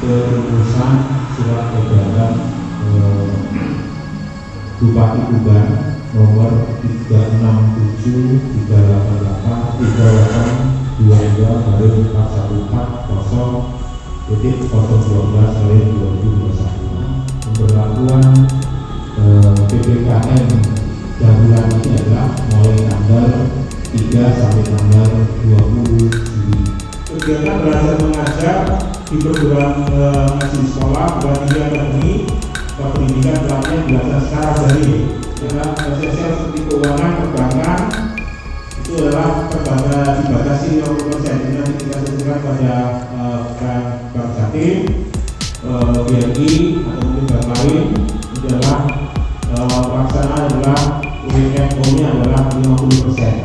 perumusan surat edaran Bupati Tuban nomor 367/414/012/2021. Pemberlakuan PPKM darurat ini adalah mulai tanggal 3 sampai tanggal 20 Juli. Kegiatan belajar mengajar di perguruan tinggi sekolah perguruan tinggi akademi pendidikan pelatihan dilakukan secara daring. Dalam esensial seperti keuangan, perbankan itu adalah perbankan dibatasi 50% dengan kita sebutkan pada Bank Jatim, BNI atau mungkin bank lain. Ini adalah pelaksanaan adalah UMKM-nya adalah 50%.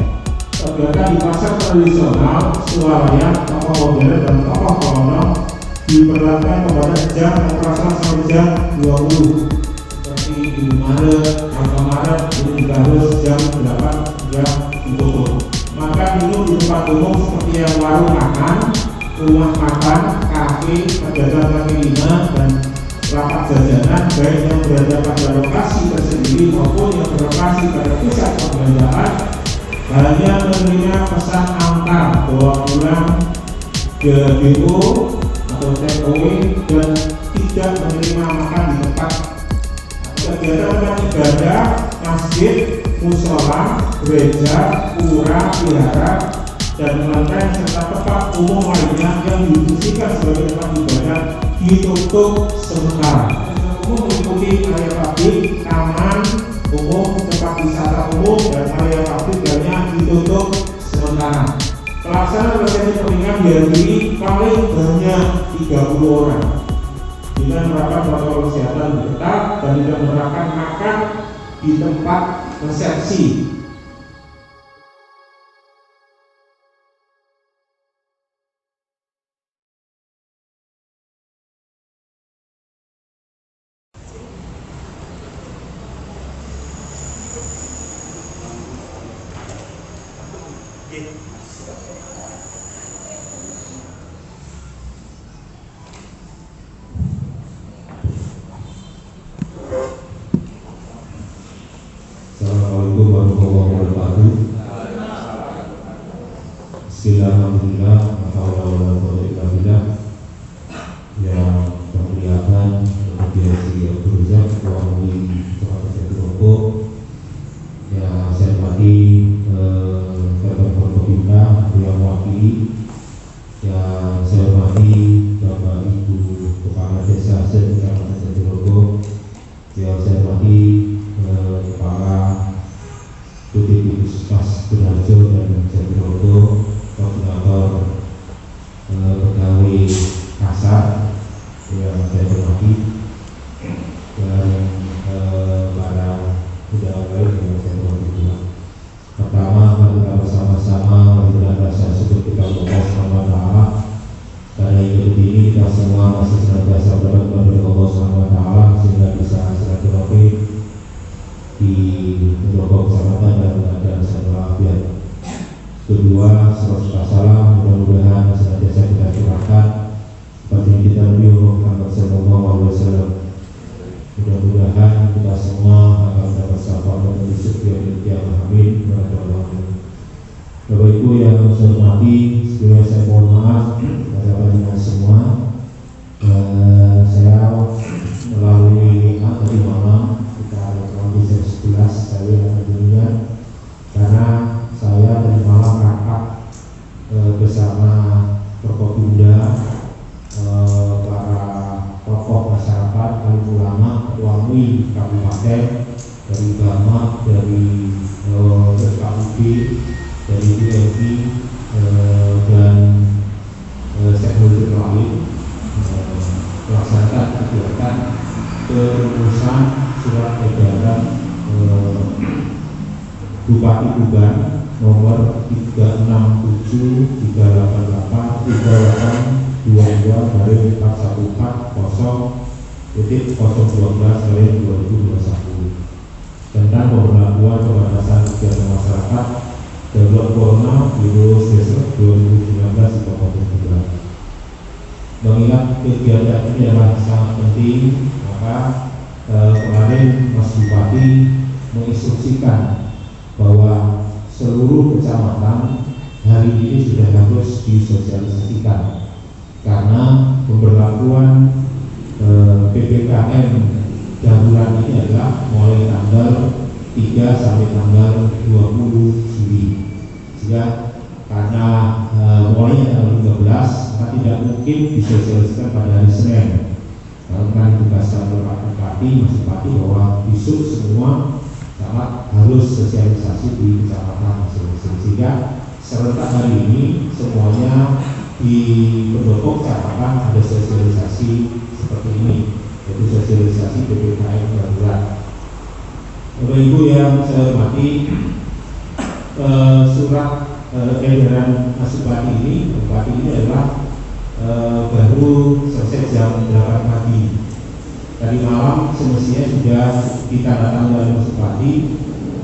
Kegiatan di pasar tradisional, swalayan, toko modern dan toko kolonial diperlakukan pembatasan jam operasional sampai jam 20. Seperti Indomaret, Alfamaret ini juga harus jam 8 jam ditutup. Makan minum di tempat umum seperti yang warung makan, rumah makan, kafe, pedagang kaki lima dan lapak jajanan baik yang berada pada lokasi tersendiri maupun yang berlokasi pada pusat perbelanjaan hanya menerima pesan antar bawa pulang ke DO atau take away dan tidak menerima makan di tempat. Kegiatan tempat ibadah, masjid, musola, gereja, pura, wihara, dan kelenteng serta tempat umum lainnya yang difungsikan sebagai tempat ibadah ditutup sementara. Umum meliputi area publik, taman umum, tempat wisata umum, dan area publik lainnya ditutup sementara. Pelaksanaan latihan peringan dihadiri paling banyak 30 orang dengan menerapkan protokol kesehatan ketat dan tidak menerapkan makan di tempat resepsi. Assalamualaikum warahmatullahi wabarakatuh. Bismillahirrahmanirrahim. Yang perlihatkan biasa berusaha melalui Kabupaten Roko. Yang saya hormati Bapak Forkopimda yang mewakili. Yang saya hormati Bapak Ibu Kepala Desa Kabupaten Roko. Yang saya hormati Kepala Puskesmas Sudarjo dan Jatiroto, koordinator pegawai kasar yang saya hormati, dan para undangan lain yang saya hormati juga. Pertama, mari kita bersama-sama memberikan rasa syukur kita kepada Allah Subhanahu wa taala. Karena hidup ini kita semua masih senantiasa berdoa kepada Allah Subhanahu wa taala sehingga bisa silaturahmi di beberapa kesempatan dan keadaan sehat walafiat. Kedua, salam mudah-mudahan senantiasa kita curahkan kepada kita Nabi Muhammad SAW. Mudah-mudahan kita semua akan dapat syafaat dan rizki yang amin. Bapak Ibu yang saya hormati, sebelumnya saya mohon maaf kepada panjenengan semua. Saya melalui tadi malam kita ada di jam 11 saya tentunya karena saya tadi malam rapat bersama Forkopimda, para tokoh masyarakat, alim ulama, ketua MUI kabupaten, dari Gama, dari BKUB, dari BNI dan stakeholder lain melaksanakan kegiatan perumusan surat edaran Bupati Tuban nomor 367/414/012/2021 tentang pemberlakuan pembatasan kegiatan masyarakat darurat corona virus 2019 di Kabupaten Tuban. mengingat kegiatan ini adalah sangat penting, maka kemarin Mas Bupati menginstruksikan bahwa seluruh kecamatan hari ini sudah harus disosialisasikan karena pemberlakuan PPKM darurat ini adalah mulai tanggal 3 sampai tanggal 20 Juli. Sehingga karena mulainya tanggal 13, maka tidak mungkin disosialisasikan pada hari Senin. Karena tugaskan oleh Pak Bupati, Mas Bupati bahwa besok semua camat harus sosialisasi di kecamatan masing-masing. Sehingga serentak hari ini semuanya di pendopo kecamatan ada sosialisasi seperti ini, yaitu sosialisasi PPKM darurat. Bapak Ibu yang saya hormati, surat edaran Mas Bupati ini adalah baru selesai jam 8 pagi. Tadi malam semestinya sudah ditandatangani oleh Mas Bupati,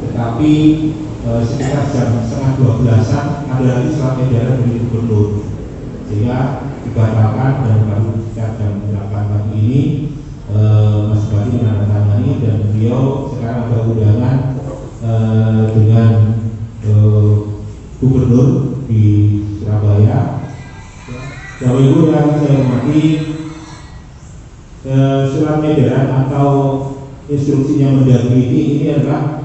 tetapi sekitar jam setengah 12-an ada lagi surat edaran dari Gubernur, sehingga dibatalkan dan baru sekitar jam 8 pagi ini Mas Bupati menandatangani dan beliau sekarang ada undangan dengan Gubernur di Surabaya. Bapak Ibu yang saya hormati, surat edaran atau instruksinya Mendagri ini adalah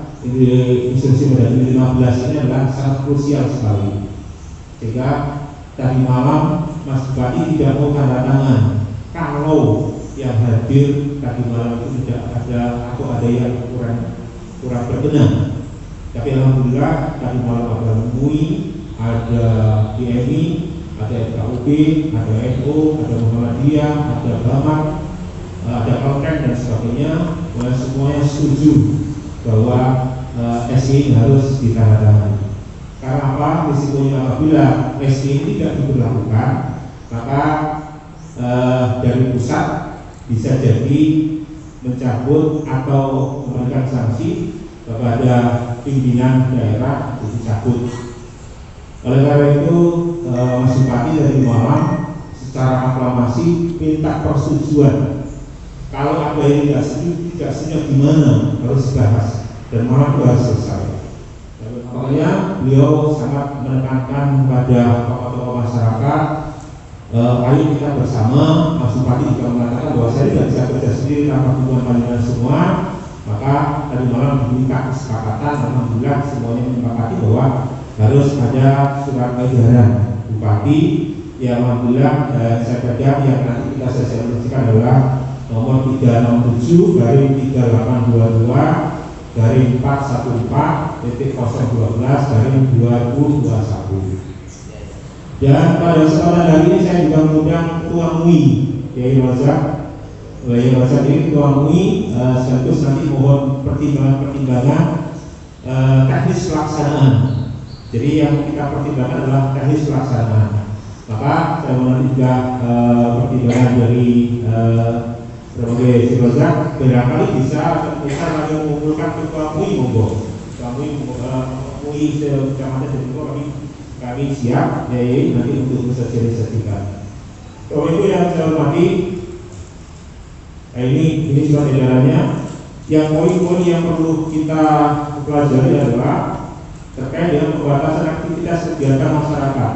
instruksi Mendagri 15 ini adalah sangat krusial sekali. Sehingga tadi malam Mas Bupati tidak mau tanda tangan kalau yang hadir tadi malam itu tidak ada atau ada yang kurang berkenan. Tapi alhamdulillah tadi malam ada MUI, ada DMI, ada FKUB, ada NU, ada Muhammadiyah, ada Bamat, ada Kalteng dan sebagainya. Semuanya setuju bahwa SI ini harus ditandatangani. Karena apa? Risikonya apabila SI ini tidak diberlakukan, maka dari pusat bisa jadi mencabut atau memberikan sanksi kepada pimpinan daerah untuk dicabut. Oleh karena itu Mas Bupati dari malam secara aklamasi minta persetujuan. Kalau ada yang tidak setuju gimana harus dibahas dan malam itu harus selesai. Pokoknya beliau sangat menekankan kepada tokoh-tokoh masyarakat, ayo kita bersama. Mas Bupati juga mengatakan bahwa saya tidak bisa kerja sendiri tanpa dukungan panjenengan semua. Maka tadi malam diminta kesepakatan, alhamdulillah semuanya menyepakati bahwa harus ada surat edaran Bupati. Ya alhamdulillah saya kerja yang nanti kita sosialisasikan adalah nomor 367 garing 3822 garing 414.012 garing 2021. Dan pada kesempatan hari ini saya juga mengundang Ketua MUI Yai Razak ini Ketua MUI, sekaligus nanti mohon pertimbangan teknis pelaksanaan. Jadi yang kita pertimbangkan adalah teknis pelaksanaan. Maka saya mohon juga pertimbangan dari berbagai Razak, barangkali bisa kita lagi mengumpulkan Ketua MUI monggo. Ketua MUI kecamatan dan kami siap nanti untuk mensosialisasikan. Bapak Ibu yang saya hormati, ini surat edarannya. Yang poin-poin yang perlu kita pelajari adalah terkait dengan pembatasan aktivitas kegiatan masyarakat.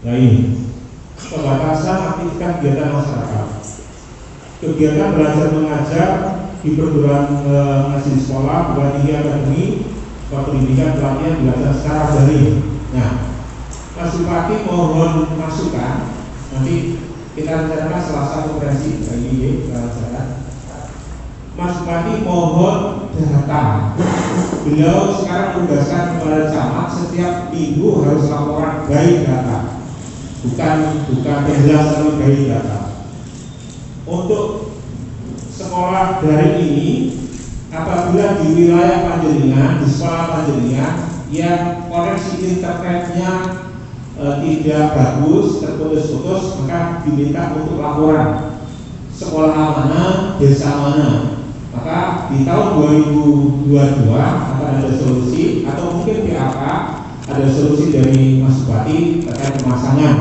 Nah ini pembatasan aktivitas kegiatan masyarakat. Kegiatan belajar mengajar di perguruan tinggi sekolah, perguruan tinggi akademi, pendidikan pelatihan dilakukan secara daring. Nah, Mas Bupati mohon masukan. Nanti kita rencanakan Selasa konferensi bagi Mas Bupati mohon data. Beliau sekarang menugaskan kepada camat setiap minggu harus laporan by data, bukan penjelasan by data. Untuk sekolah daring ini, apabila di wilayah Panjenengan, di sekolah Panjenengan yang koneksi internetnya tidak bagus, terputus-putus, maka diminta untuk laporan sekolah mana, desa mana. Maka di tahun 2022 akan ada solusi atau mungkin PAK ada solusi dari Mas Bupati terkait pemasangan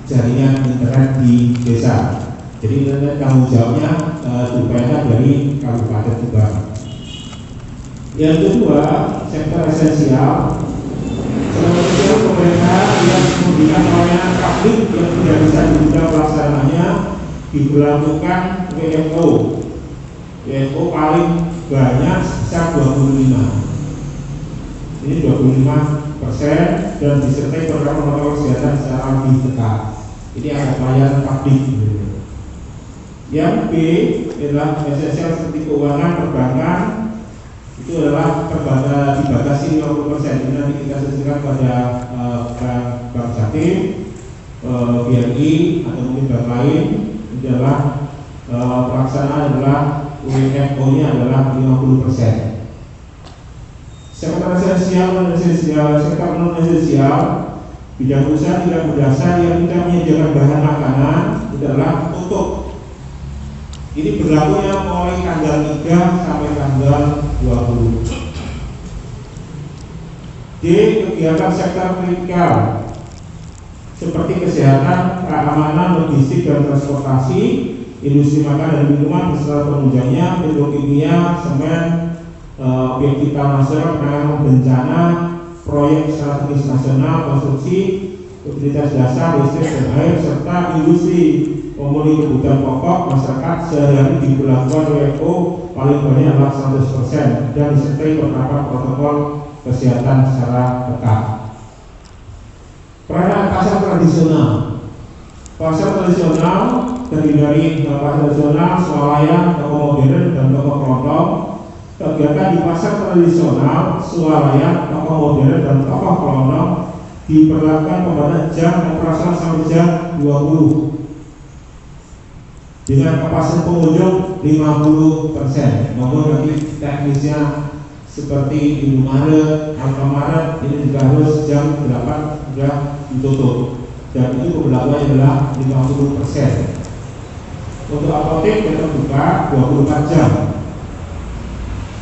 jaringan internet di desa. Jadi internet tanggung jawabnya diupayakan dari Kabupaten Tuban. Yang kedua, sektor esensial. Selanjutnya pemerintah yang memberikan pelayanan publik yang tidak bisa ditunda pelaksanaannya diberlakukan WFO. WFO paling banyak sebesar 25. Ini 25% dan disertai protokol kesehatan secara lebih ketat. Ini ada pelayanan publik. Yang B adalah esensial seperti keuangan perbankan, itu adalah dibatasi 50%. Ini nanti kita sesuaikan pada Bank Jatim, BRI atau mungkin bank lain. Ini adalah pelaksanaan adalah WFO-nya adalah 50%. Sektor esensial non esensial, sektor non esensial, bidang usaha tidak berdasar yang tidak menyediakan bahan makanan itu adalah tutup. Ini berlakunya mulai tanggal 3 sampai tanggal 20. D. Kegiatan sektor kritikal seperti kesehatan, keamanan, logistik dan transportasi, industri makanan dan minuman beserta penunjangnya, petrokimia, semen, obyek vital nasional, penanganan bencana, proyek strategis nasional, konstruksi, utilitas dasar, listrik dan air, serta industri memenuhi kebutuhan pokok masyarakat sehari-hari diberlakukan WFO paling banyak adalah 100% dan disertai penerapan protokol kesehatan secara ketat. Peranan pasar tradisional. Pasar tradisional terdiri dari pasar tradisional, swalayan, toko modern dan toko kelontong. Kegiatan di pasar tradisional, swalayan, toko modern dan toko kelontong diperlakukan pembatasan jam operasional sampai jam 20 dengan kapasitas pengunjung 50%. Maupun nanti teknisnya seperti Indomaret, Alfamaret ini juga harus jam 8 sudah ditutup dan itu pemberlakuannya adalah 50%. Untuk apotek tetap buka 24 jam.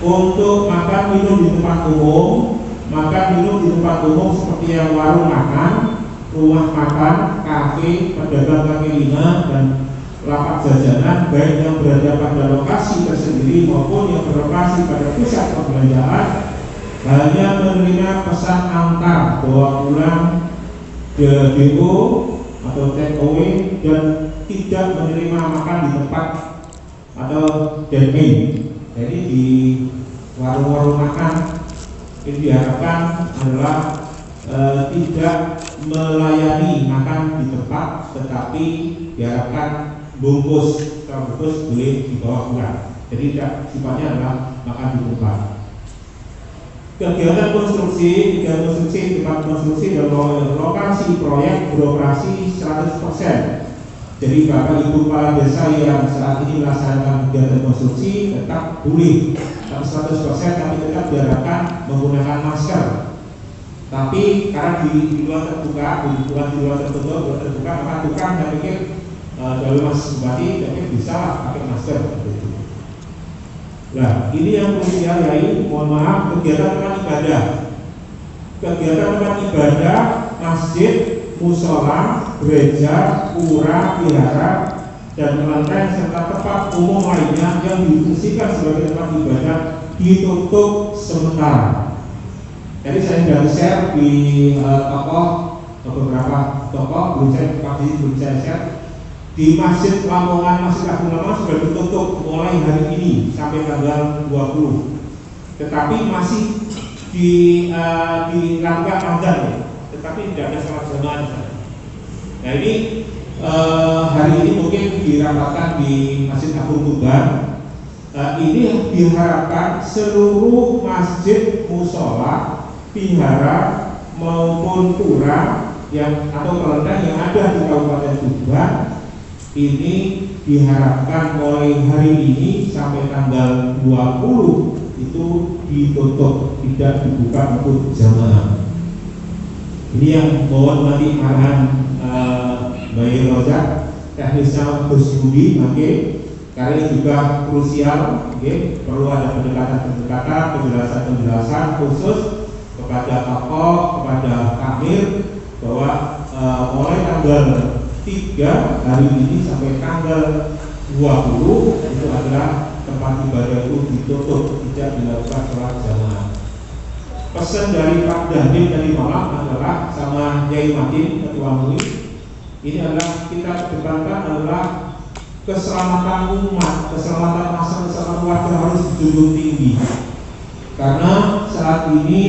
Untuk makan minum di tempat umum, makan minum di tempat umum seperti yang warung makan, rumah makan, kafe, pedagang kaki lima dan lapak jajanan baik yang berada pada lokasi tersendiri maupun yang berlokasi pada pusat perbelanjaan hanya menerima pesan antar bawa pulang DO atau take away dan tidak menerima makan di tempat atau dine-in. Jadi di warung-warung makan ini diharapkan adalah tidak melayani makan di tempat, tetapi diharapkan bungkus, kalau bungkus boleh dibawa pulang. Jadi tidak sifatnya adalah makan di tempat. Kegiatan konstruksi tempat konstruksi dan lokasi proyek beroperasi 100%. Jadi Bapak Ibu kepala desa yang saat ini melaksanakan kegiatan konstruksi tetap boleh 100%, tapi tetap diharapkan menggunakan masker. Tapi karena di luar terbuka, di luar tertutup, maka tukang saya pikir dari Mas Bupati tapi bisa pakai masker. Nah, ini yang perlu dihargai. Mohon maaf, kegiatan tempat ibadah. Kegiatan tempat ibadah, masjid, musola, gereja, pura, wihara, dan kelenteng serta tempat umum lainnya yang difungsikan sebagai tempat ibadah ditutup sementara. Jadi saya sudah share di beberapa toko, belum saya share di Masjid Lamongan, Masjid Agung Lamongan sudah ditutup mulai hari ini sampai tanggal 20. Tetapi masih dilakukan azan ya, tetapi tidak ada sholat jamaah. Nah ini hari ini mungkin dirapatkan di Masjid Agung Tuban. Ini diharapkan seluruh masjid, musola, vihara maupun pura yang atau kelenteng yang ada di Kabupaten Tuban ini diharapkan mulai hari ini sampai tanggal 20 itu ditutup, tidak dibuka untuk jamaah. Ini yang mohon nanti arahan Mbak Roja, teknisnya Gus Budi, karena ini juga krusial, perlu ada pendekatan-pendekatan, penjelasan-penjelasan khusus kepada tokoh, kepada Kamir bahwa mulai tanggal 3 hari ini sampai tanggal 20 itu adalah tempat ibadah itu ditutup, tidak dilakukan sholat jamaah. Pesan dari Pak Dandim tadi malam adalah sama Yai Madin Ketua MUI, ini adalah kita kedepankan adalah keselamatan umat, keselamatan masyarakat, keselamatan warga harus dijunjung tinggi. Karena saat ini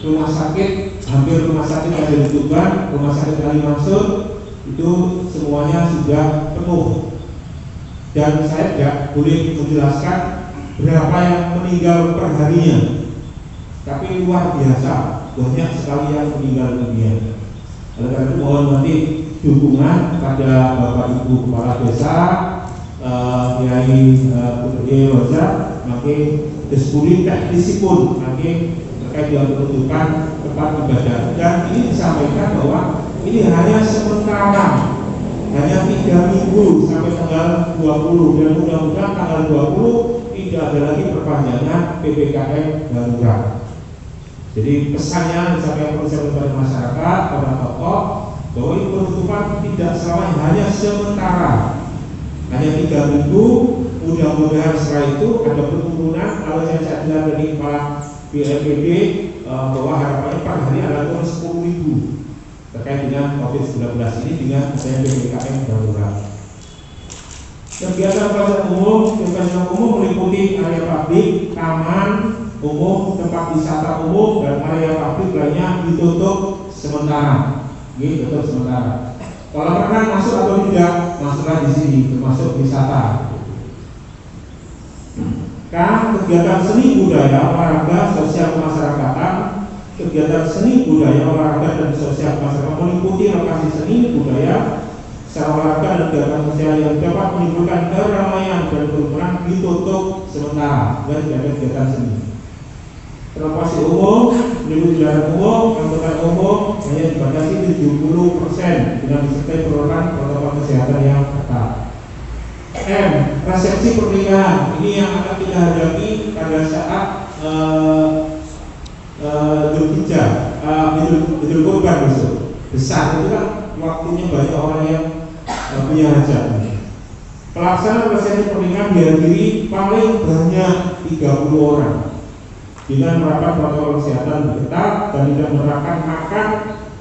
rumah sakit, hampir rumah sakit yang ada di Tuban, rumah sakit Ali Mansur itu semuanya sudah penuh. Dan saya tidak boleh menjelaskan berapa yang meninggal per harinya, tapi luar biasa, banyak sekali yang meninggal dunia. Oleh karena itu mohon nanti dukungan kepada Bapak Ibu Kepala Desa, Kiai Putri Roza, makin diskusi teknisi pun makin terkait dengan penunjukan tempat ibadah. Dan ini disampaikan bahwa ini hanya sementara, hanya 3 minggu sampai tanggal 20, dan mudah-mudahan tanggal 20 tidak ada lagi perpanjangan PPKM darurat. Jadi pesannya disampaikan kepada masyarakat, kepada tokoh, bahwa ini penutupan tidak selamanya, hanya sementara, hanya 3 minggu. Mudah-mudahan setelah itu ada penurunan. Kalau saya dengar dari Pak BNPB bahwa harapannya per hari adalah turun 10.000 terkait dengan COVID-19 ini dengan PPKM darurat. Kegiatan pelayanan umum meliputi area publik, taman umum, tempat wisata umum, dan area publik lainnya ditutup sementara. Tutup sementara. Kolam renang masuk atau tidak? Masuklah di sini, termasuk wisata. Kegiatan seni budaya, olahraga, sosial kemasyarakatan, kegiatan seni budaya, olahraga, dan sosial kemasyarakatan meliputi lokasi seni budaya, olahraga, dan kegiatan sosial yang dapat menimbulkan keramaian dan kerumunan ditutup sementara dan kegiatan seni. Transportasi umum, meliputi kendaraan umum, angkutan umum hanya dibatasi 70% dengan disertai penerapan protokol kesehatan yang ketat. Resepsi pernikahan ini yang akan kita hadapi pada saat Idul Kurban besok. Besar itu kan waktunya banyak orang yang punya hajat. Pelaksanaan resepsi pernikahan dihadiri paling banyak 30 orang dengan menerapkan protokol kesehatan ketat dan tidak menerapkan makan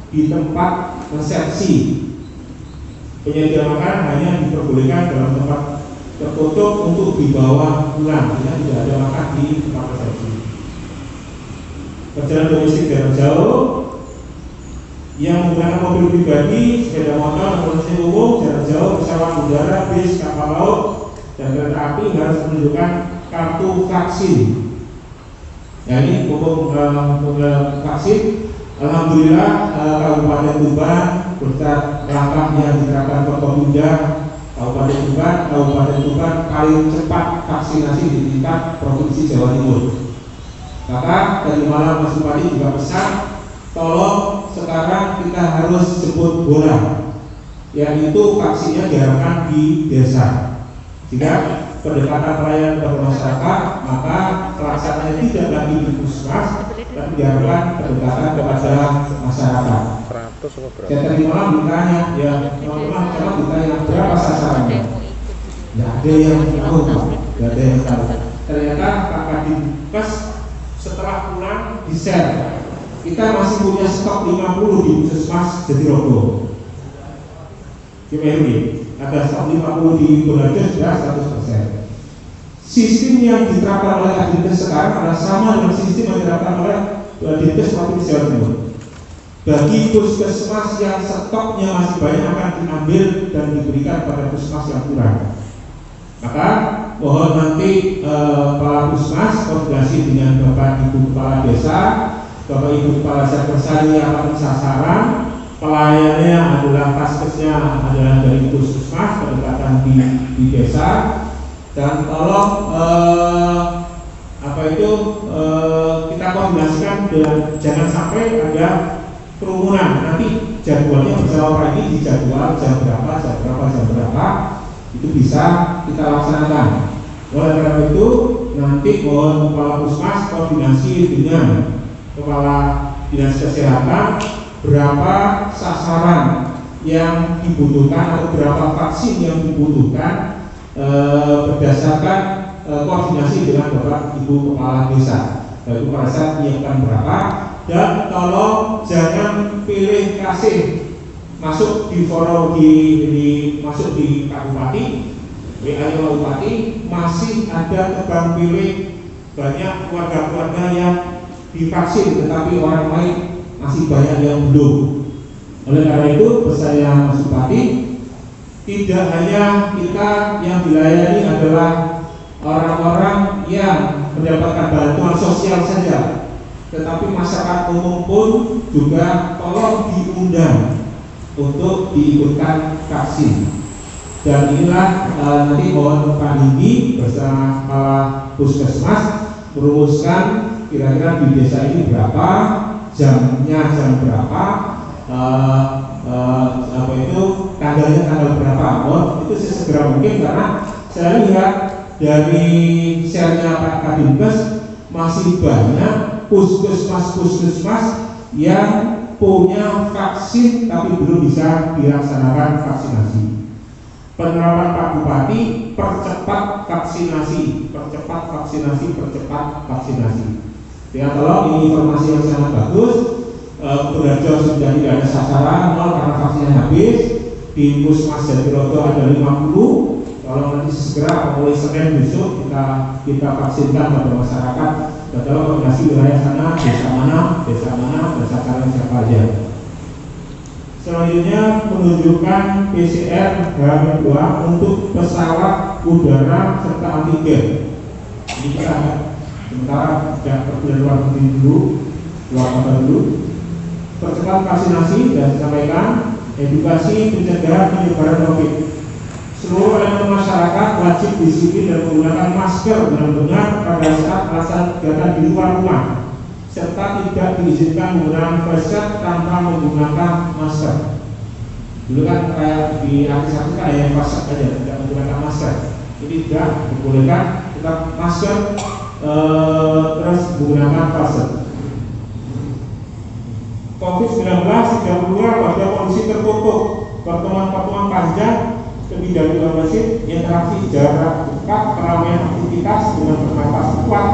di tempat resepsi. Penyajian makanan hanya diperbolehkan dalam tempat tertutup untuk dibawa pulang, tidak ada makan di tempat resepsi. Perjalanan domestik jarak jauh yang menggunakan mobil pribadi, sepeda motor, transportasi umum, jarak jauh, pesawat udara, bis, kapal laut, dan kereta api harus menunjukkan kartu vaksin. Ya, ini untuk vaksin. Alhamdulillah Kabupaten Tuban berkat langkah yang diterapkan Forkopimda Kabupaten Tuban paling cepat vaksinasi di tingkat Provinsi Jawa Timur. Maka dari malam Mas Bupati juga pesan, tolong sekarang kita harus jemput bola, yaitu vaksinnya diharapkan di desa. Jika pendekatan pelayanan kepada masyarakat, maka pelaksanaannya tidak lagi di puskesmas, tapi diharapkan pendekatan kepada masyarakat. Saya tadi malam ditanya, ya teman-teman coba ditanya berapa sasarannya? Tidak ada yang tahu, Pak. Tidak ada yang tahu. Ternyata Pak Kadinkes setelah pulang di share, kita masih punya stok 50 di puskesmas Jatirogo. Ada stok 50 di Bolajo sudah 100%. Sistem yang diterapkan oleh Kadinkes sekarang adalah sama dengan sistem yang diterapkan oleh Dinkes Provinsi Jawa Timur. Bagi puskesmas yang stoknya masih banyak akan diambil dan diberikan pada puskesmas yang kurang. Maka mohon nanti Kepala Puskesmas koordinasi dengan Bapak Ibu Kepala Desa, Bapak Ibu Kepala Sekretaris yang akan sasaran. Pelayannya adalah paskesnya adalah dari puskesmas, pendekatan di desa, dan tolong kita koordinasikan dengan jangan sampai ada kerumunan. Nanti jadwalnya bersama Pak ini di jadwal jam berapa itu bisa kita laksanakan. Oleh karena itu nanti mohon Kepala Puskesmas koordinasi dengan Kepala Dinas Kesehatan berapa sasaran yang dibutuhkan atau berapa vaksin yang dibutuhkan berdasarkan koordinasi dengan Bapak Ibu Kepala Desa. Yaitu pada saat menyiapkan berapa, dan tolong jangan pilih kasih masuk di forum masuk di Kabupaten, WA Bupati, masih ada tebang pilih banyak keluarga-keluarga yang divaksin tetapi orang lain masih banyak yang belum. Oleh karena itu saya Mas Bupati, tidak hanya kita yang dilayani adalah orang-orang yang mendapatkan bantuan sosial saja, tetapi masyarakat umum pun juga tolong diundang untuk diikutkan vaksin. Dan inilah nanti mohon Pak Didi bersama Kepala Puskesmas merumuskan kira-kira di desa ini berapa, jamnya jam berapa, tanggalnya tanggal berapa. Itu sesegera mungkin, karena saya lihat dari share-nya Pak Kadinkes masih banyak puskesmas yang punya vaksin tapi belum bisa dilaksanakan vaksinasi. Penerapan Pak Bupati, percepat vaksinasi. Ya, tolong, ini informasi yang sangat bagus. Bekerja sudah tidak ada sasaran, karena vaksinnya habis. Di Puskesmas Jatiroto ada 50. Tolong nanti segera mulai Senin besok kita vaksinkan pada masyarakat. Dalam koordinasi wilayah sana, desa mana, sasaran siapa aja. Selanjutnya menunjukkan PCR H2 untuk pesawat udara serta antigen. Ini kita sementara tidak perlu luar negeri dulu, luar kota dulu. Percepat vaksinasi dan disampaikan edukasi pencegahan penyebaran COVID. Seluruh elemen masyarakat wajib disiplin dan menggunakan masker benar-benar pada saat melaksanakan kegiatan di luar rumah, serta tidak diizinkan menggunakan face shield tanpa menggunakan masker. Dulu kan kayak di artis-artis kan ada yang face shield aja, tidak menggunakan masker. Ini tidak dibolehkan, tetap masker terus menggunakan face shield. COVID-19 tidak keluar pada kondisi tertutup, pertemuan-pertemuan panjang, lebih dari 2 menit, interaksi jarak dekat, keramaian aktivitas dengan bernapas kuat,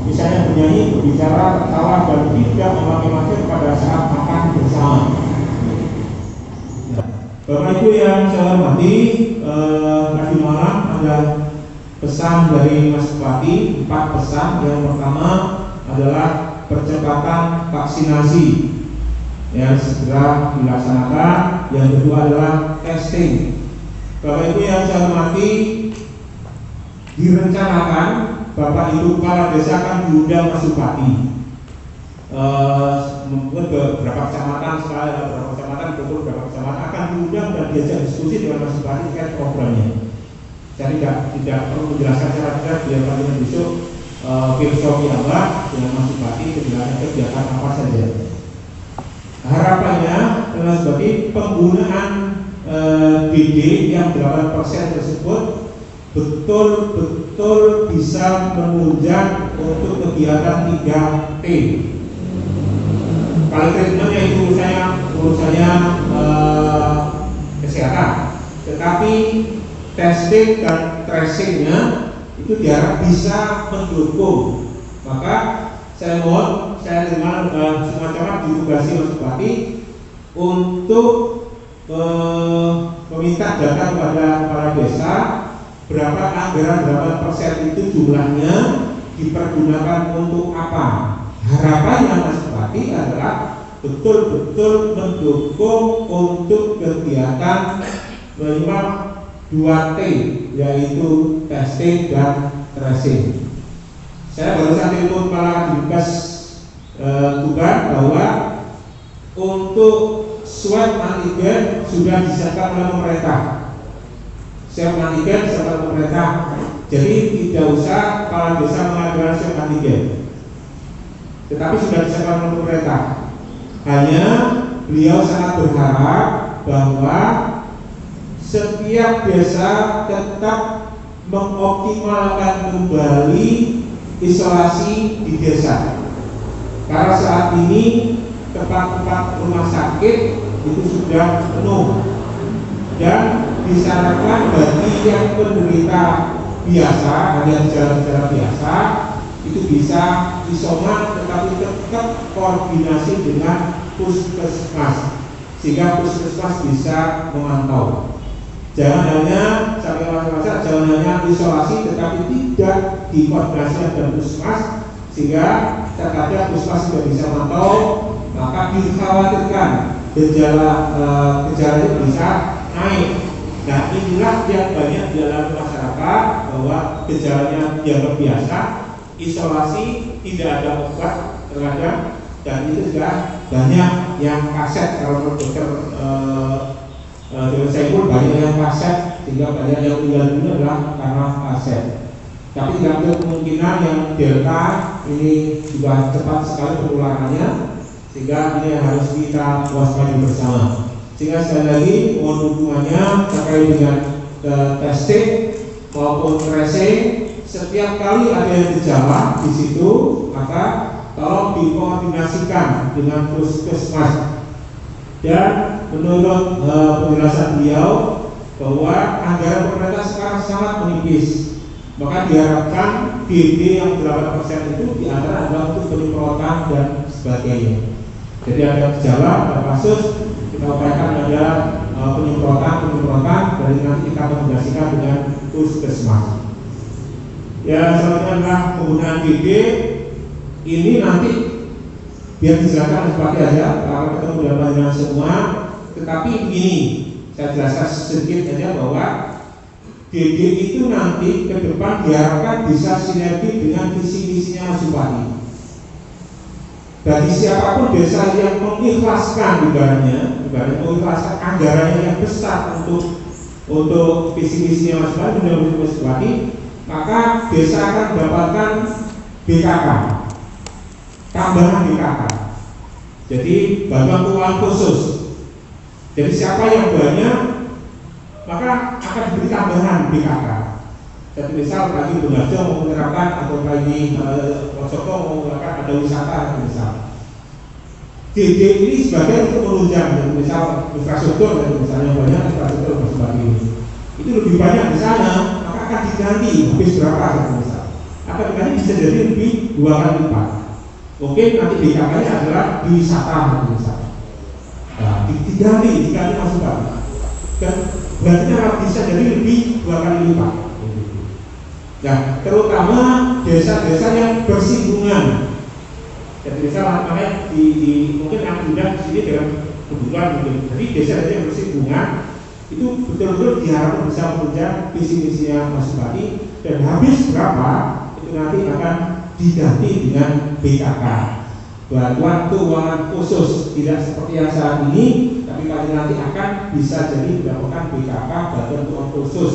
misalnya bernyanyi, berbicara, tertawa, dan tidak memakai masker pada saat makan bersama. Bapak Ibu yang saya hormati, tadi malam ada pesan dari Mas Bupati, 4 pesan. Yang pertama adalah percepatan vaksinasi yang segera dilaksanakan. Yang kedua adalah testing. Bapak Ibu yang saya hormati, direncanakan Bapak Ibu Kepala Desa akan diundang Mas Bupati. Mungkin beberapa kecamatan, beberapa kecamatan akan diundang dan diajak diskusi dengan Mas Bupati terkait programnya. Saya tidak perlu menjelaskan secara detail, biar kalian besok filosofi apa dengan Mas Bupati menjelaskan kegiatan apa saja. Harapannya sebagai penggunaan DD yang 8% tersebut betul-betul bisa menunjang untuk kegiatan 3T. Kalau treatment yaitu urusannya kesehatan, tetapi testing dan tracingnya itu diharap bisa mendukung. Maka saya mohon, saya dengan semacam ditugasi Mas Bupati untuk meminta data kepada kepala desa berapa anggaran 8% itu jumlahnya dipergunakan untuk apa. Harapannya Mas Bupati adalah betul-betul mendukung untuk kegiatan minimal 2T, yaitu testing dan tracing. Saya baru saja itu Kepala Dinkes Tuban bahwa untuk swab antigen sudah disiapkan oleh pemerintah. Swab antigen disiapkan oleh pemerintah. Jadi tidak usah kepala desa mengadakan swab antigen, tetapi sudah disiapkan oleh pemerintah. Hanya beliau sangat berharap bahwa setiap desa tetap mengoptimalkan kembali isolasi di desa. Karena saat ini tempat-tempat rumah sakit itu sudah penuh, dan disarankan bagi yang penderita biasa, hanya gejala-gejala biasa, itu bisa isoman, tetapi tetap koordinasi dengan puskesmas, sehingga puskesmas bisa memantau. Jangan hanya sampai masa-masa, jangan hanya isolasi, tetapi tidak dikoordinasi dengan puskesmas, sehingga terkadang puskesmas tidak bisa memantau, maka dikhawatirkan gejala itu bisa naik. Nah, inilah yang banyak dialami masyarakat, bahwa gejalanya dianggap biasa, isolasi, tidak ada obat terkadang, dan itu sudah banyak yang kaset. Kalau dokter saya pun banyak yang kaset, sehingga banyak yang meninggal dunia adalah karena kaset. Tapi tidak ada kemungkinan yang delta ini juga cepat sekali penularannya, sehingga ini harus kita waspadai bersama. Sehingga sekali lagi mohon dukungannya terkait dengan testing maupun tracing. Setiap kali ada yang gejala di situ, maka tolong dikoordinasikan dengan puskesmas. Dan menurut penjelasan beliau bahwa anggaran pemerintah sekarang sangat menipis, maka diharapkan DD yang 8% itu diantara adalah untuk penyemprotan dan sebagainya. Jadi ada gejala, ada kasus, kita upayakan ada penyemprotan, dan nanti kita koordinasikan dengan puskesmas. Ya, selanjutnya adalah penggunaan DD ini nanti biar dijelaskan seperti aja, kalau ketemu dalam pelajaran semua. Tetapi ini saya jelaskan sedikit saja bahwa DD itu nanti ke depan diharapkan bisa sinergi dengan visi-misinya Mas Bupati. Bagi siapapun desa yang mengikhlaskan ibaratnya mengikhlaskan anggarannya yang besar untuk visi-misinya Mas Bupati, menurut Mas Bupati, maka desa akan mendapatkan BKK, tambahan BKK. Jadi bantuan keuangan khusus. Jadi siapa yang banyak, maka akan diberi tambahan BKK. Jadi misal bagi Bungharjo mau menerapkan, atau bagi Wonosobo mau menerapkan ada wisata, misal DD ini sebagai untuk menunjang, misal infrastruktur, misalnya banyak infrastruktur seperti ini, itu lebih banyak di sana, maka akan diganti habis berapa, misal akan diganti bisa jadi lebih 2 kali lipat. Mungkin nanti BKK-nya adalah di wisata, misal. Nah, diganti masukan, dan berarti bisa jadi lebih 2 kali lipat. Nah, terutama desa-desa yang bersinggungan. Jadi misalnya mungkin akibat di sini dengan kebutuhan mungkin. Jadi desa-desa yang bersinggungan itu betul-betul diharapkan bisa menunjang visi-misinya Mas Bupati, dan habis berapa itu nanti akan diganti dengan BKK, bantuan keuangan khusus, tidak seperti yang saat ini, tapi nanti akan bisa jadi mendapatkan BKK, bantuan keuangan khusus.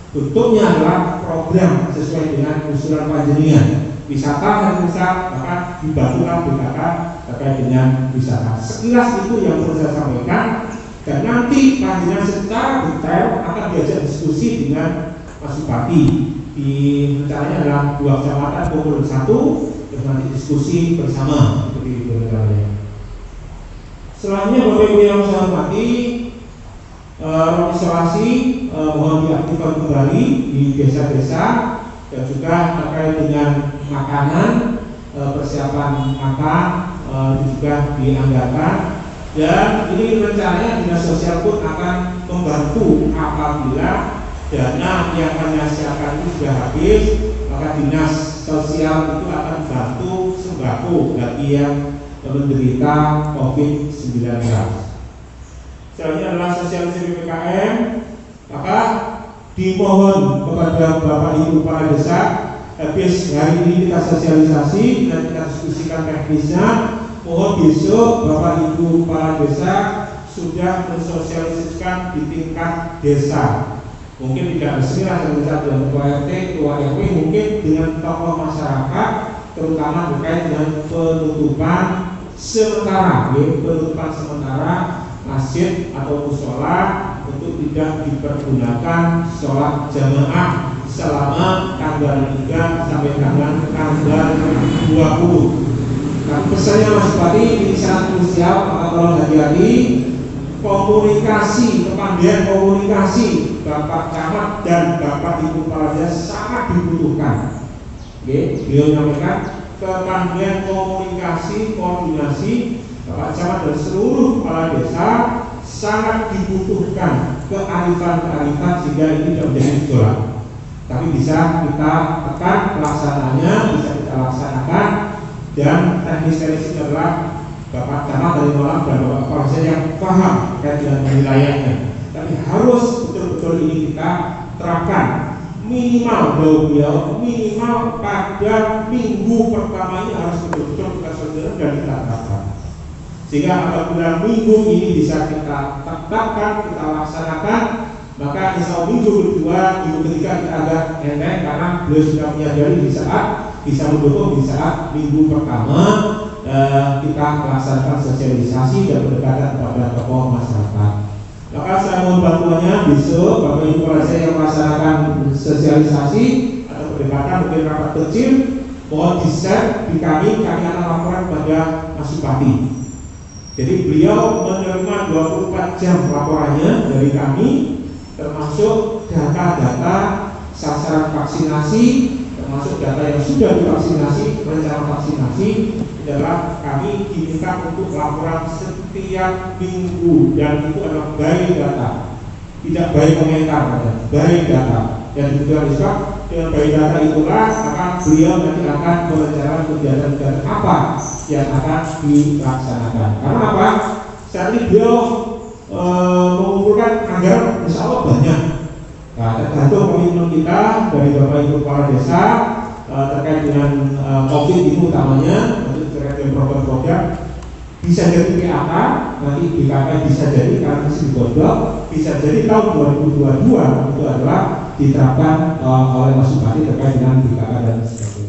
Bentuknya adalah program sesuai dengan usulan panjenengan. Wisata dan wisata, maka dibantulah BKK terkait dengan wisata. Sekilas itu yang perlu saya sampaikan, dan nanti panjenengan secara detail akan diajak diskusi dengan Mas Bupati. Di rencananya adalah 2 kecamatan pukul 1, terus nanti diskusi bersama seperti itu rencananya. Selanjutnya Bapak Ibu yang saya hormati, isolasi mohon diaktifkan kembali di desa-desa, dan juga terkait dengan makanan, persiapan makan juga dianggarkan. Dan ini rencananya Dinas Sosial pun akan membantu apabila dana yang kami siapkan itu sudah habis, maka Dinas Sosial itu akan bantu sembako bagi yang menderita COVID-19. Selanjutnya adalah sosialisasi PPKM, maka dimohon kepada Bapak Ibu Kepala Desa, habis hari ini kita sosialisasi dan kita diskusikan teknisnya. Mohon besok Bapak Ibu Kepala Desa sudah mensosialisasikan di tingkat desa. Mungkin tidak resmi dengan Ketua RT, Ketua RW, mungkin dengan tokoh masyarakat, terutama terkait dengan penutupan sementara, penutupan sementara masjid atau mushola untuk tidak dipergunakan sholat jamaah selama tanggal 3 sampai tanggal 20. Nah, pesannya Mas Bupati ini sangat krusial, maka tolong hati-hati. Komunikasi, kepandaian komunikasi Bapak Camat dan Bapak Ibu Kepala Desa sangat dibutuhkan. Oke, beliau menyampaikan kepandaian komunikasi, koordinasi Bapak Camat dan seluruh kepala desa sangat dibutuhkan kearifan-kearifan sehingga ini tidak menjadi gejolak. Tapi bisa kita tekan pelaksanaannya, bisa kita laksanakan, dan teknis-teknis itu adalah Bapak Camat dari Malang dan Bapak Kepala Desa yang paham terkait dengan wilayahnya. Tapi harus betul-betul ini kita terapkan minimal minimal pada minggu pertama ini harus betul-betul kita sadar dan kita terapkan. Sehingga apabila minggu ini bisa kita tetapkan, kita laksanakan, maka insya Allah minggu kedua, minggu ketiga kita agak enteng karena beliau sudah menyadari di saat bisa mendukung di saat minggu pertama kita melaksanakan sosialisasi dan pendekatan kepada tokoh masyarakat. Maka saya mohon bantuannya besok Bapak Ibu Kepala Desa yang melaksanakan sosialisasi atau pendekatan mungkin rapat kecil, mohon di-share di kami akan laporan pada Mas Bupati. Jadi beliau menerima 24 jam laporannya dari kami, termasuk data-data sasaran vaksinasi, termasuk data yang sudah divaksinasi, rencana vaksinasi adalah kami diminta untuk laporan setiap minggu, dan itu adalah by data, tidak by komentar, by data. Dan kemudian besok dengan by data itulah maka beliau nanti akan merencanakan kegiatan-kegiatan apa yang akan dilaksanakan. Karena apa? Saat ini beliau mengumpulkan anggaran insya Allah banyak. Nah, tergantung komitmen kita dari Bapak Ibu Kepala Desa terkait dengan COVID itu utamanya, nanti terkait dengan program-program bisa jadi PAK, nanti BKK bisa jadi karena masih digodok, bisa jadi tahun 2022 itu adalah diterapkan oleh Mas Bupati terkait dengan BKK dan sebagainya.